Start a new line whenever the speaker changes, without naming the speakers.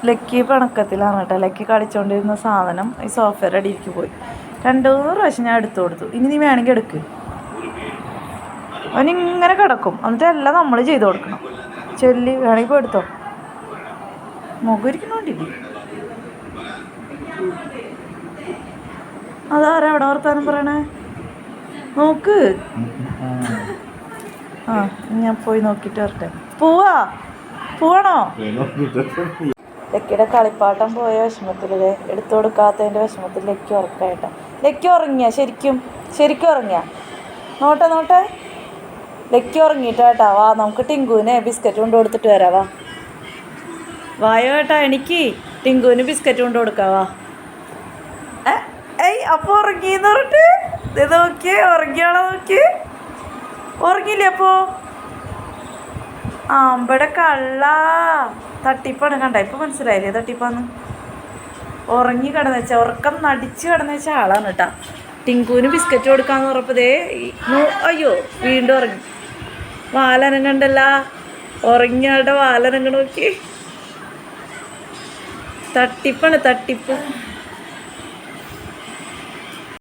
Lucky പിണക്കത്തിലാണ് കേട്ടോ. Lucky കളിച്ചുകൊണ്ടിരുന്ന സാധനം ഈ സോഫയുടെ അടിയിലേക്ക് പോയി. 2-3 പ്രാവശ്യം ഞാൻ എടുത്തു കൊടുത്തു. ഇനി നീ വേണമെങ്കിൽ എടുക്ക്. അവനിങ്ങനെ കിടക്കും. എന്നിട്ട് എല്ലാം നമ്മൾ ചെയ്ത് കൊടുക്കണം. ചൊല്ലി വേണമെങ്കിൽ പോയി എടുത്തോ. മുഖം ഇരിക്കണോണ്ടില്ലേ? അതാരാ അവിടെ വർത്താനം പറയണേ? നോക്ക്. ആ ഞാൻ പോയി നോക്കിയിട്ട് വരട്ടെ. പോവാണോ? ലക്കിയുടെ കളിപ്പാട്ടം പോയ വിഷമത്തിലേ എടുത്തു കൊടുക്കാത്തതിൻ്റെ വിഷമത്തിൽ ലക്കി ഉറക്കായിട്ടാ. ലക്കി ഉറങ്ങിയ ശരിക്കും ഉറങ്ങിയ? നോട്ടെ ലക്കി ഉറങ്ങിയിട്ടാ. വാ നമുക്ക് ടിങ്കുവിനെ ബിസ്ക്കറ്റ് കൊണ്ട് കൊടുത്തിട്ട് വരാം. വായോ ഏട്ടാ, എനിക്ക് ടിങ്കുവിന് ബിസ്ക്കറ്റ് കൊണ്ട് കൊടുക്കാവാ. അപ്പോൾ ഉറങ്ങിന്ന് പറഞ്ഞിട്ട് ഇത് നോക്കിയേ, ഉറങ്ങിയാളോ നോക്കി. ഉറങ്ങിയില്ലേ അപ്പോൾ? ഇവിടെ കള്ള തട്ടിപ്പാണ്. കണ്ട ഇപ്പം മനസ്സിലായില്ലേ തട്ടിപ്പാന്ന്? ഉറങ്ങി കിടന്നു വെച്ചാൽ ഉറക്കം നടിച്ച് കിടന്നു വെച്ച ആളാണ് കേട്ടാ. ടിങ്കുവിന് ബിസ്ക്കറ്റ് കൊടുക്കാന്ന് പറഞ്ഞപ്പതേ അയ്യോ വീണ്ടും ഉറങ്ങി. വാലനങ്ങണ്ടല്ല, ഉറങ്ങിയാളുടെ വാലനങ്ങ നോക്കി. തട്ടിപ്പാണ് തട്ടിപ്പ്.